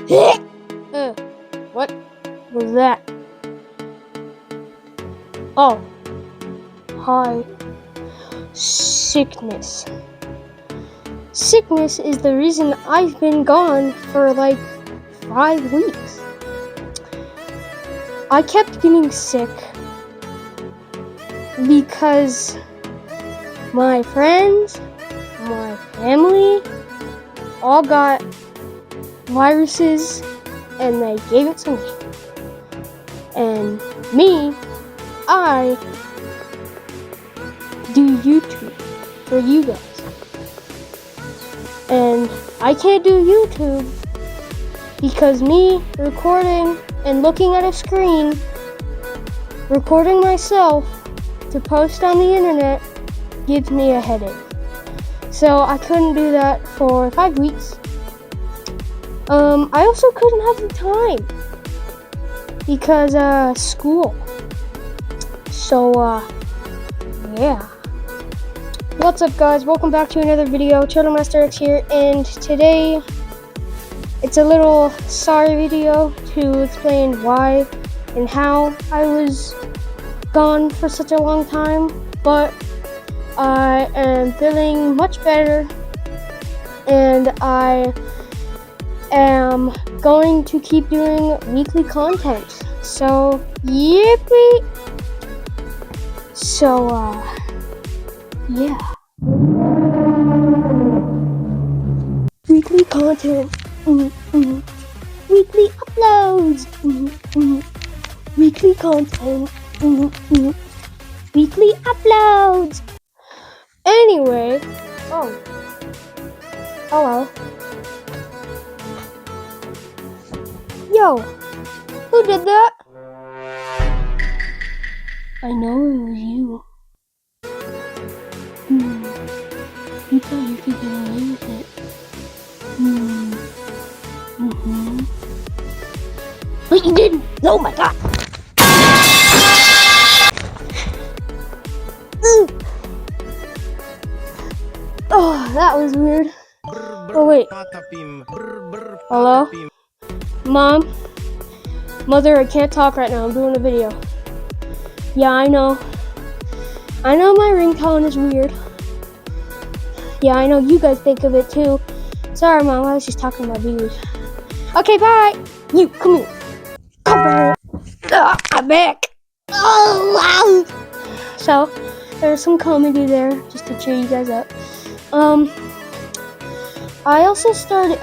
What was that? Oh, hi. Sickness. Sickness is the reason I've been gone for like 5 weeks. I kept getting sick because my friends, my family, all got viruses and they gave it to me. And me, I do YouTube for you guys. And I can't do YouTube because me recording and looking at a screen, recording myself to post on the internet gives me a headache. So I couldn't do that for 5 weeks. I also couldn't have the time because school. So yeah. What's up, guys? Welcome back to another video. Turtlemaster X here, and today it's a little sorry video to explain why and how I was gone for such a long time, but I am feeling much better and I am going to keep doing weekly content. So, yippee! So, yeah. Weekly content. Weekly uploads. Weekly content. Weekly uploads. Anyway. Oh. Hello. Yo. Who did that? I know it was you. You thought you could get away with it. But you didn't! Oh my god! Oh, that was weird. Oh wait. Hello? Mom? Mother, I can't talk right now. I'm doing a video. Yeah, I know. I know my ringtone is weird. Yeah, I know you guys think of it too. Sorry, Mom, I was just talking about views. Okay, bye! You, come here. Come back. I'm back. Oh, wow! So, there's some comedy there, just to cheer you guys up. I also started,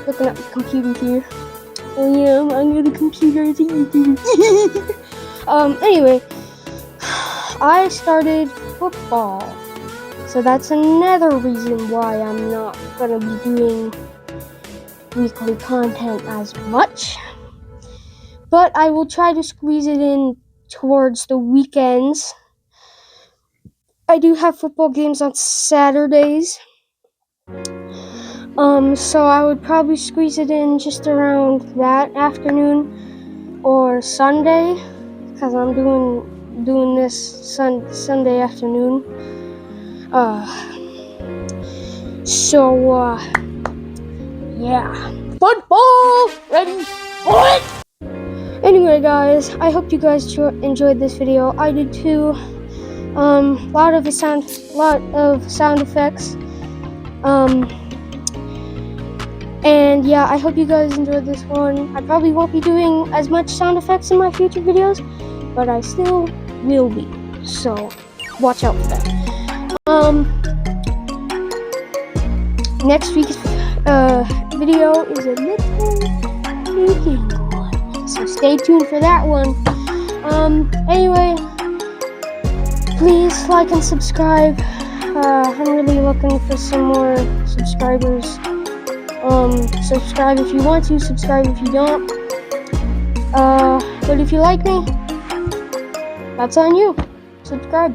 looking at the computer here. Oh yeah, I'm under the computer to YouTube. Anyway, I started football. So that's another reason why I'm not gonna be doing weekly content as much. But I will try to squeeze it in towards the weekends. I do have football games on Saturdays. So I would probably squeeze it in just around that afternoon or Sunday, because I'm doing this Sunday afternoon. Yeah. Football! Ready? What? Anyway, guys, I hope you guys enjoyed this video. I did too. Lot of sound effects. And yeah, I hope you guys enjoyed this one. I probably won't be doing as much sound effects in my future videos, but I still will be. So, watch out for that. Next week's video is a little making one, so stay tuned for that one. Anyway, please like and subscribe. I'm really looking for some more subscribers. Subscribe if you want to, subscribe if you don't. But if you like me, that's on you. Subscribe.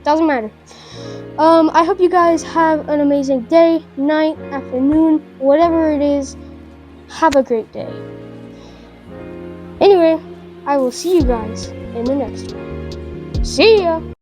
Doesn't matter. I hope you guys have an amazing day, night, afternoon, whatever it is. Have a great day. Anyway, I will see you guys in the next one. See ya!